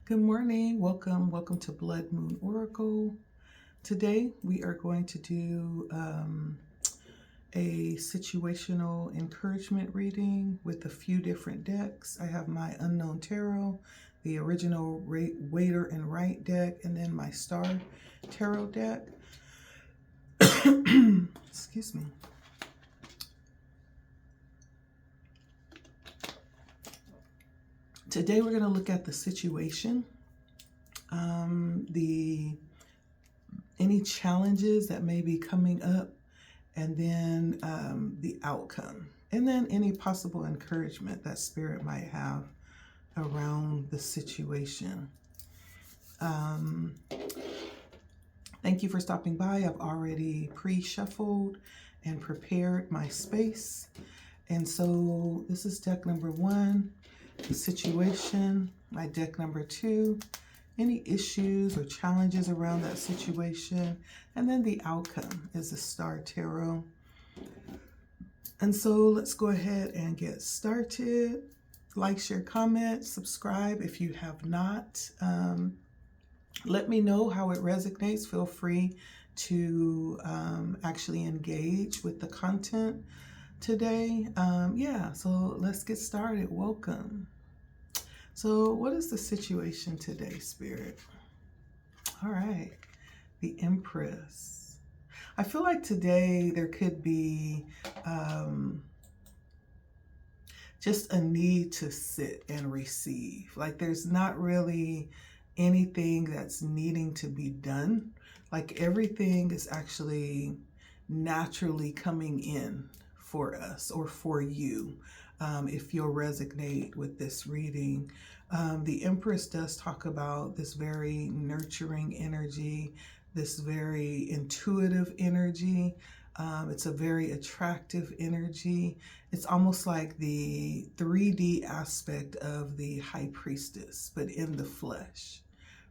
Good morning. Welcome to Blood Moon Oracle. Today we are going to do a situational encouragement reading with a few different decks. I have my Unknown Tarot, the original Waiter and Right deck, and then my Star Tarot deck. Excuse me. Today we're going to look at the situation, any challenges that may be coming up, and then the outcome, and then any possible encouragement that Spirit might have around the situation. Thank you for stopping by. I've already pre-shuffled and prepared my space. And so this is deck number 1, the situation, my deck number 2, any issues or challenges around that situation, and then the outcome is the Star Tarot. And so let's go ahead and get started. Like, share, comment, subscribe if you have not. Let me know how it resonates. Feel free to actually engage with the content today. So let's get started. Welcome. So what is the situation today, Spirit? All right, the Empress. I feel like today there could be just a need to sit and receive. Like there's not really anything that's needing to be done. Like everything is actually naturally coming in for us or for you. If you'll resonate with this reading. The Empress does talk about this very nurturing energy, this very intuitive energy. It's a very attractive energy. It's almost like the 3D aspect of the High Priestess, but in the flesh,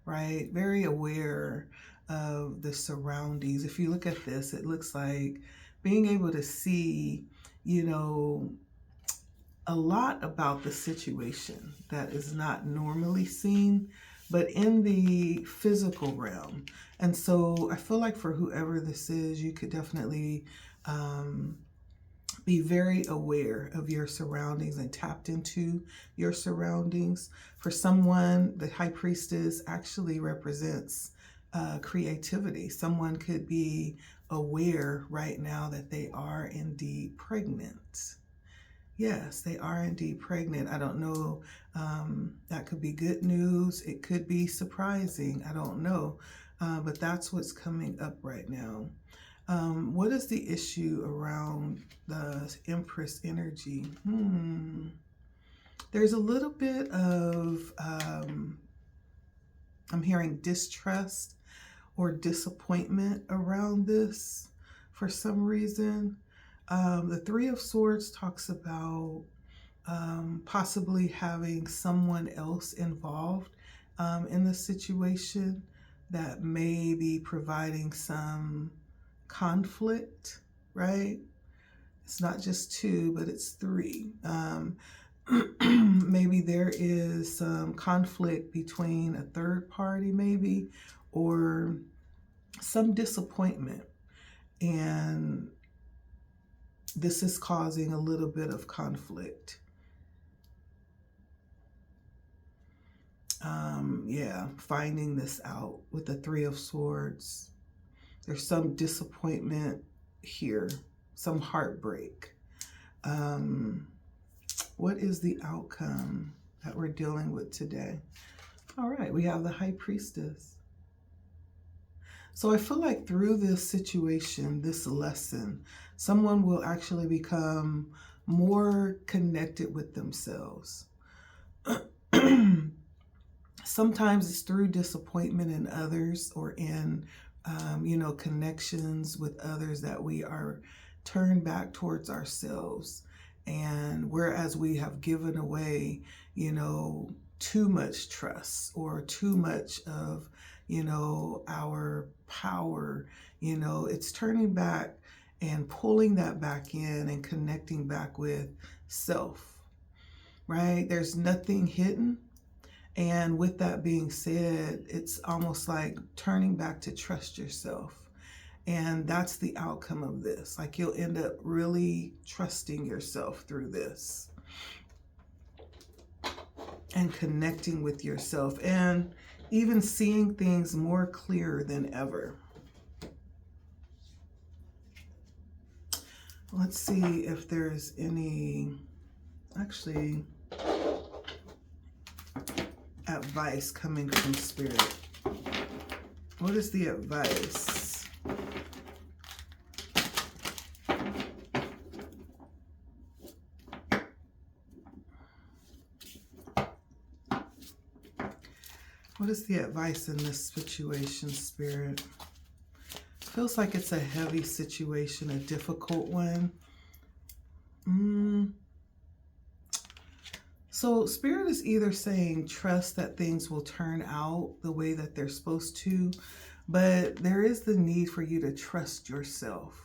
right? Very aware of the surroundings. If you look at this, it looks like being able to see, a lot about the situation that is not normally seen, but in the physical realm. And so I feel like for whoever this is, you could definitely be very aware of your surroundings and tapped into your surroundings. For someone, the High Priestess actually represents creativity. Someone could be aware right now that they are indeed pregnant. Yes, they are indeed pregnant. I don't know. That could be good news. It could be surprising. I don't know. But that's what's coming up right now. What is the issue around the Empress energy? There's a little bit of, I'm hearing distrust or disappointment around this for some reason. The Three of Swords talks about possibly having someone else involved in the situation that may be providing some conflict, right? It's not just 2, but it's 3. Maybe there is some conflict between a third party, maybe, or some disappointment. And this is causing a little bit of conflict. Finding this out with the Three of Swords. There's some disappointment here, some heartbreak. What is the outcome that we're dealing with today? All right, we have the High Priestess. So I feel like through this situation, this lesson, someone will actually become more connected with themselves. Sometimes it's through disappointment in others or in, connections with others that we are turned back towards ourselves. And whereas we have given away, too much trust or too much of, our power, it's turning back and pulling that back in and connecting back with self, right? There's nothing hidden. And with that being said, it's almost like turning back to trust yourself. And that's the outcome of this. Like you'll end up really trusting yourself through this and connecting with yourself and even seeing things more clear than ever. Let's see if there's any, actually, advice coming from Spirit. What is the advice? What is the advice in this situation, Spirit? It feels like it's a heavy situation, a difficult one. So Spirit is either saying trust that things will turn out the way that they're supposed to, but there is the need for you to trust yourself,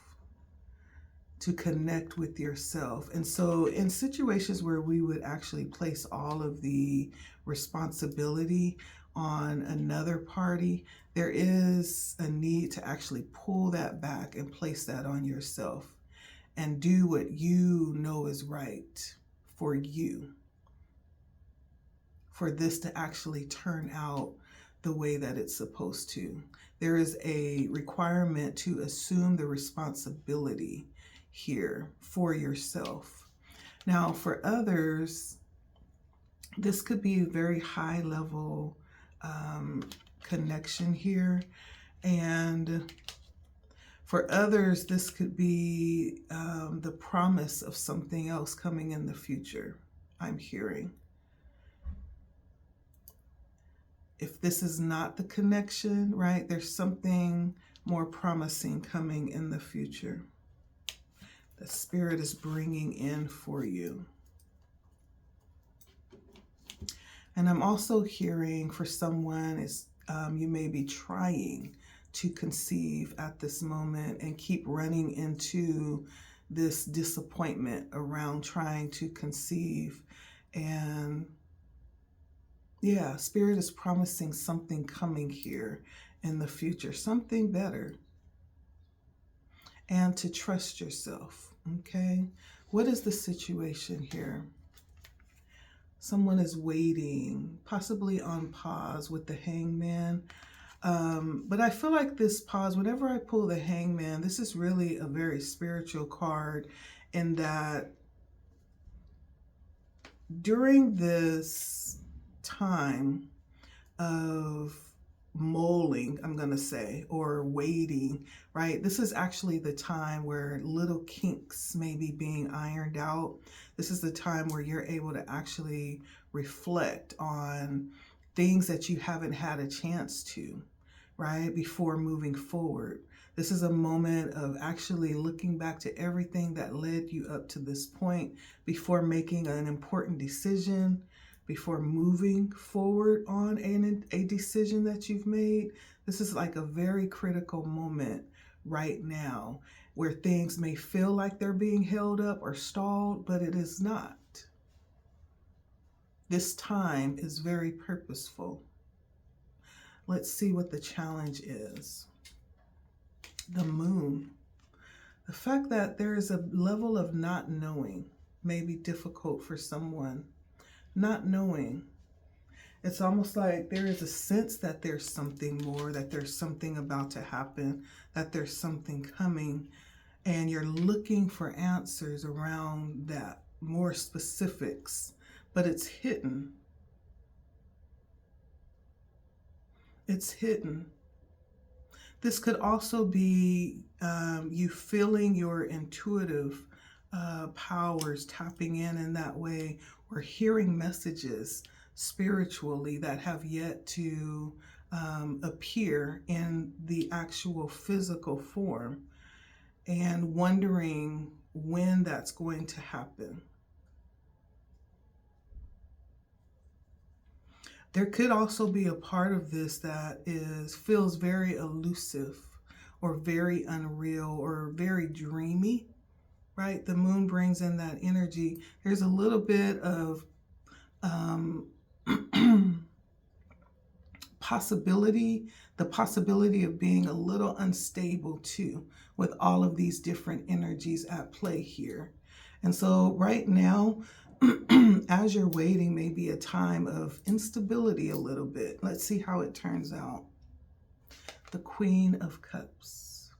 to connect with yourself. And so in situations where we would actually place all of the responsibility on another party, there is a need to actually pull that back and place that on yourself and do what you know is right for you, for this to actually turn out the way that it's supposed to. There is a requirement to assume the responsibility here for yourself. Now, for others, this could be a very high level connection here. And for others, this could be the promise of something else coming in the future, I'm hearing. If this is not the connection, right, there's something more promising coming in the future that Spirit is bringing in for you. And I'm also hearing for someone is you may be trying to conceive at this moment and keep running into this disappointment around trying to conceive. And yeah, Spirit is promising something coming here in the future, something better. And to trust yourself, okay? What is the situation here? Someone is waiting, possibly on pause with the Hangman. But I feel like this pause, whenever I pull the Hangman, this is really a very spiritual card in that during this time of mulling, I'm going to say, or waiting, right? This is actually the time where little kinks may be being ironed out. This is the time where you're able to actually reflect on things that you haven't had a chance to, right? Before moving forward. This is a moment of actually looking back to everything that led you up to this point before making an important decision, before moving forward on a decision that you've made. This is like a very critical moment right now where things may feel like they're being held up or stalled, but it is not. This time is very purposeful. Let's see what the challenge is. The Moon. The fact that there is a level of not knowing may be difficult for someone. Not knowing. It's almost like there is a sense that there's something more, that there's something about to happen, that there's something coming, and you're looking for answers around that, more specifics, but it's hidden. It's hidden. This could also be you feeling your intuitive powers, tapping in that way, or hearing messages spiritually that have yet to appear in the actual physical form, and wondering when that's going to happen. There could also be a part of this that feels very elusive or very unreal or very dreamy, right? The Moon brings in that energy. There's a little bit of the possibility of being a little unstable too, with all of these different energies at play here. And so right now, as you're waiting, may be a time of instability a little bit. Let's see how it turns out. The Queen of Cups.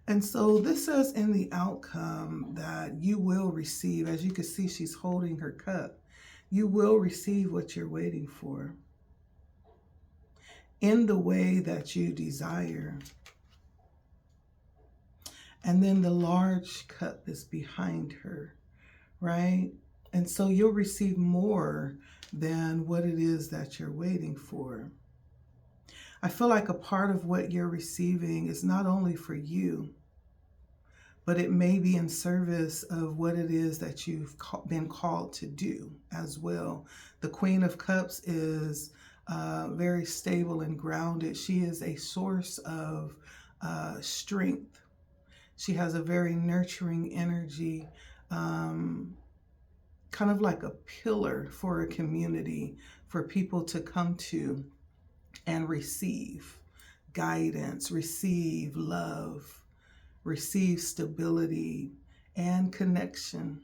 And so this says in the outcome that you will receive. As you can see, she's holding her cup. You will receive what you're waiting for in the way that you desire. And then the large cup is behind her, right? And so you'll receive more than what it is that you're waiting for. I feel like a part of what you're receiving is not only for you, but it may be in service of what it is that you've been called to do as well. The Queen of Cups is very stable and grounded. She is a source of strength. She has a very nurturing energy, kind of like a pillar for a community, for people to come to and receive guidance, receive love, receive stability and connection.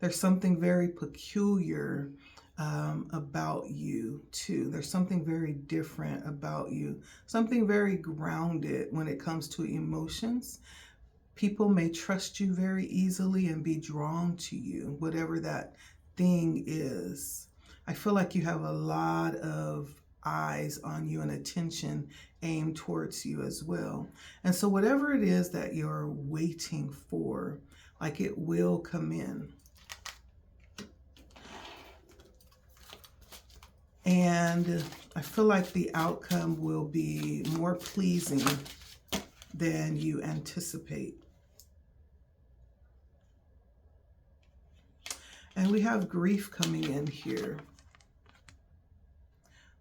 There's something very peculiar about you too. There's something very different about you, something very grounded when it comes to emotions. People may trust you very easily and be drawn to you, whatever that thing is. I feel like you have a lot of eyes on you and attention aimed towards you as well. And so whatever it is that you're waiting for, like, it will come in. And I feel like the outcome will be more pleasing than you anticipate. And we have grief coming in here.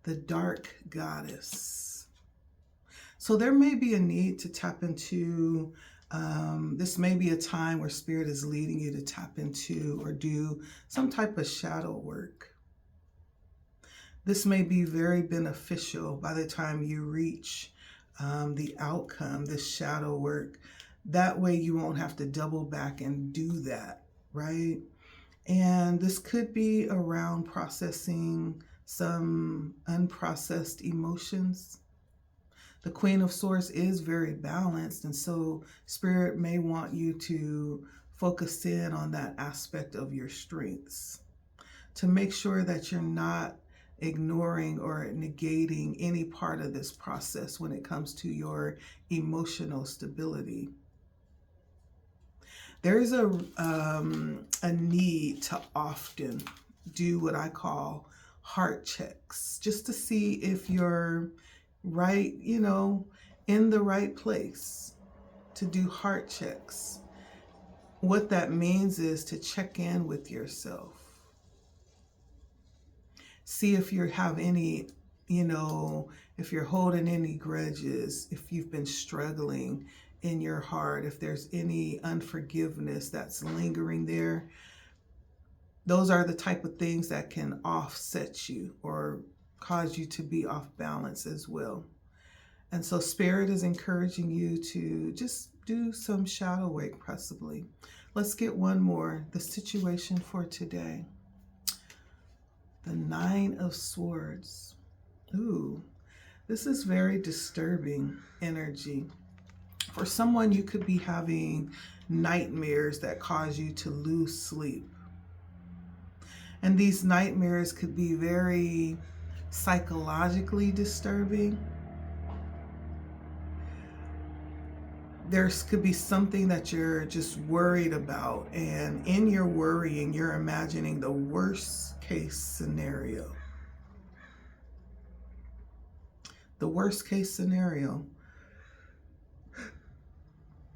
The Dark Goddess. So there may be a need to tap into, this may be a time where Spirit is leading you to tap into or do some type of shadow work. This may be very beneficial by the time you reach the outcome, this shadow work. That way you won't have to double back and do that, right? And this could be around processing some unprocessed emotions. The Queen of Swords is very balanced, and so Spirit may want you to focus in on that aspect of your strengths to make sure that you're not ignoring or negating any part of this process when it comes to your emotional stability. There is a need to often do what I call heart checks, just to see if you're right, in the right place, to do heart checks. What that means is to check in with yourself. See if you have any, if you're holding any grudges, if you've been struggling in your heart, if there's any unforgiveness that's lingering there. Those are the type of things that can offset you or cause you to be off balance as well. And so Spirit is encouraging you to just do some shadow work, possibly. Let's get one more. The situation for today. The Nine of Swords. Ooh, this is very disturbing energy. For someone, you could be having nightmares that cause you to lose sleep. And these nightmares could be very psychologically disturbing. There could be something that you're just worried about, and in your worrying, you're imagining the worst case scenario. The worst case scenario.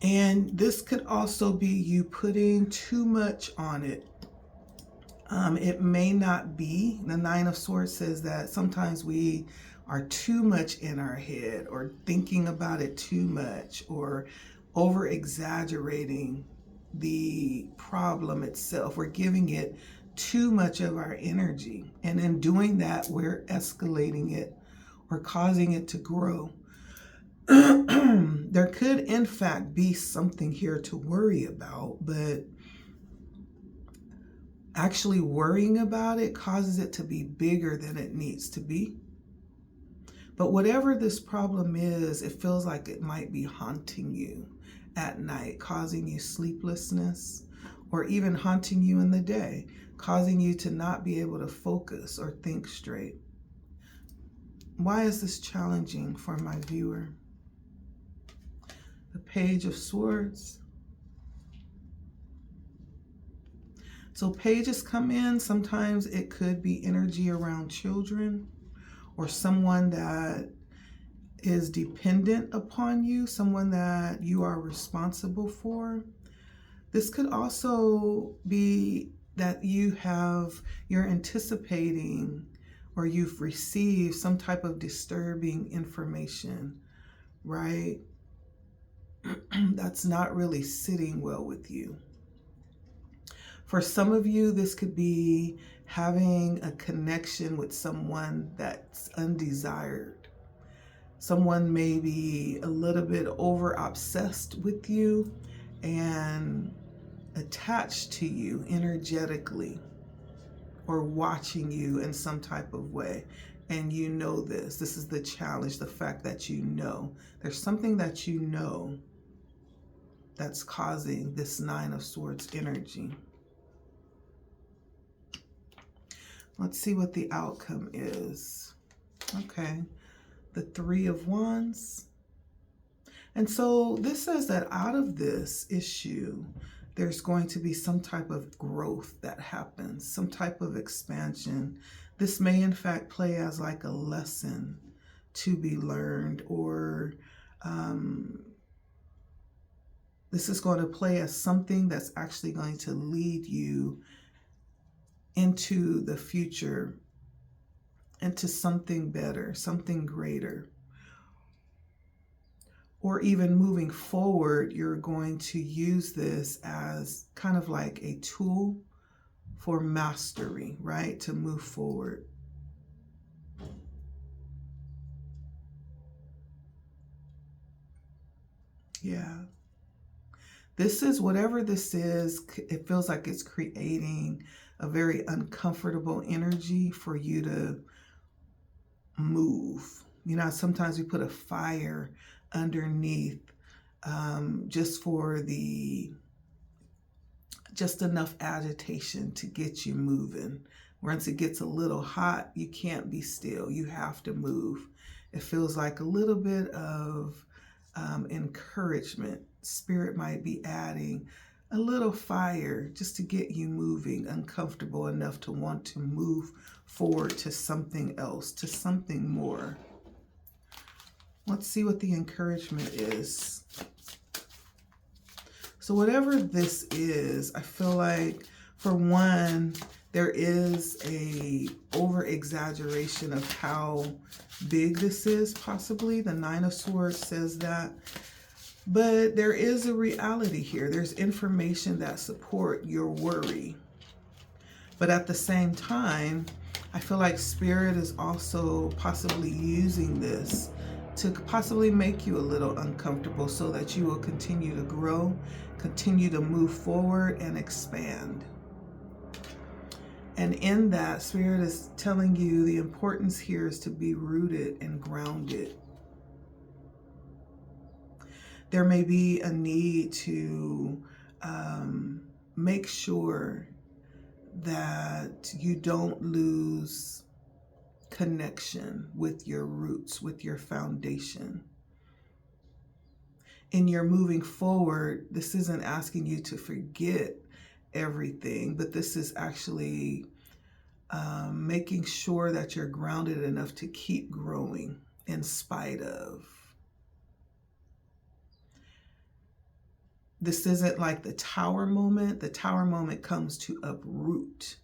And this could also be you putting too much on it. It may not be. The Nine of Swords says that sometimes we are too much in our head, or thinking about it too much, or over exaggerating the problem itself. We're giving it too much of our energy. And in doing that, we're escalating it or causing it to grow. There could, in fact, be something here to worry about, but actually worrying about it causes it to be bigger than it needs to be. But whatever this problem is, it feels like it might be haunting you at night, causing you sleeplessness, or even haunting you in the day, causing you to not be able to focus or think straight. Why is this challenging for my viewer? The Page of Swords. So pages come in. Sometimes it could be energy around children or someone that is dependent upon you, someone that you are responsible for. This could also be that you're anticipating or you've received some type of disturbing information, right? That's not really sitting well with you. For some of you, this could be having a connection with someone that's undesired. Someone may be a little bit over obsessed with you and attached to you energetically, or watching you in some type of way. And you know this. This is the challenge, the fact that you know. There's something that you know that's causing this Nine of Swords energy. Let's see what the outcome is. Okay, the Three of Wands. And so this says that out of this issue, there's going to be some type of growth that happens, some type of expansion. This may in fact play as like a lesson to be learned, or this is going to play as something that's actually going to lead you into the future, into something better, something greater. Or even moving forward, you're going to use this as kind of like a tool for mastery, right? To move forward. Yeah. This is, whatever this is, it feels like it's creating a very uncomfortable energy for you to move. You know, sometimes we put a fire underneath just for just enough agitation to get you moving. Once it gets a little hot, you can't be still. You have to move. It feels like a little bit of encouragement. Spirit might be adding a little fire just to get you moving, uncomfortable enough to want to move forward to something else, to something more. Let's see what the encouragement is. So whatever this is, I feel like, for one, there is a over-exaggeration of how big this is, possibly. The Nine of Swords says that. But there is a reality here. There's information that support your worry. But at the same time, I feel like Spirit is also possibly using this to possibly make you a little uncomfortable so that you will continue to grow, continue to move forward and expand. And in that, Spirit is telling you the importance here is to be rooted and grounded. There may be a need to make sure that you don't lose connection with your roots, with your foundation. In your moving forward, this isn't asking you to forget everything, but this is actually making sure that you're grounded enough to keep growing in spite of. This isn't like the tower moment. The tower moment comes to uproot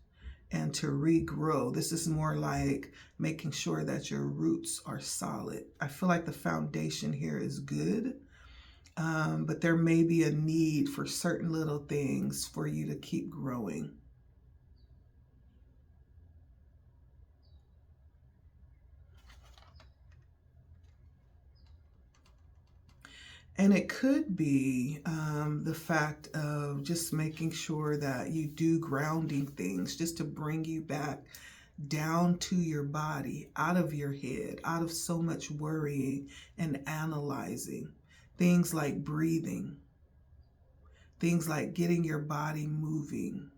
and to regrow. This is more like making sure that your roots are solid. I feel like the foundation here is good, but there may be a need for certain little things for you to keep growing. And it could be the fact of just making sure that you do grounding things just to bring you back down to your body, out of your head, out of so much worrying and analyzing. Things like breathing, things like getting your body moving,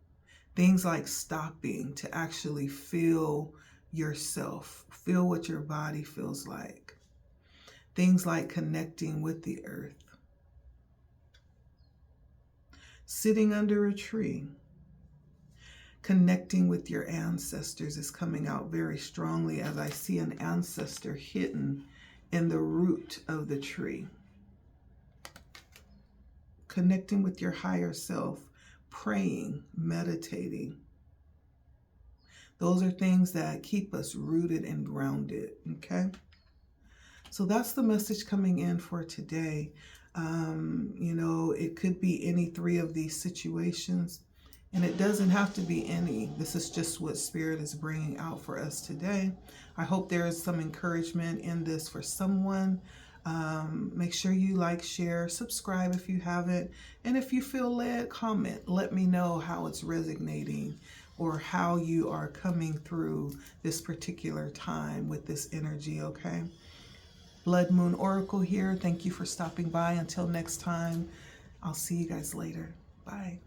things like stopping to actually feel yourself, feel what your body feels like. Things like connecting with the earth. Sitting under a tree, connecting with your ancestors is coming out very strongly as I see an ancestor hidden in the root of the tree. Connecting with your higher self, praying, meditating. Those are things that keep us rooted and grounded, okay? So that's the message coming in for today. It could be any three of these situations, and it doesn't have to be any. This is just what Spirit is bringing out for us today. I hope there is some encouragement in this for someone. Make sure you like, share, subscribe if you haven't, and if you feel led, comment. Let me know how it's resonating or how you are coming through this particular time with this energy, okay? Blood Moon Oracle here. Thank you for stopping by. Until next time, I'll see you guys later. Bye.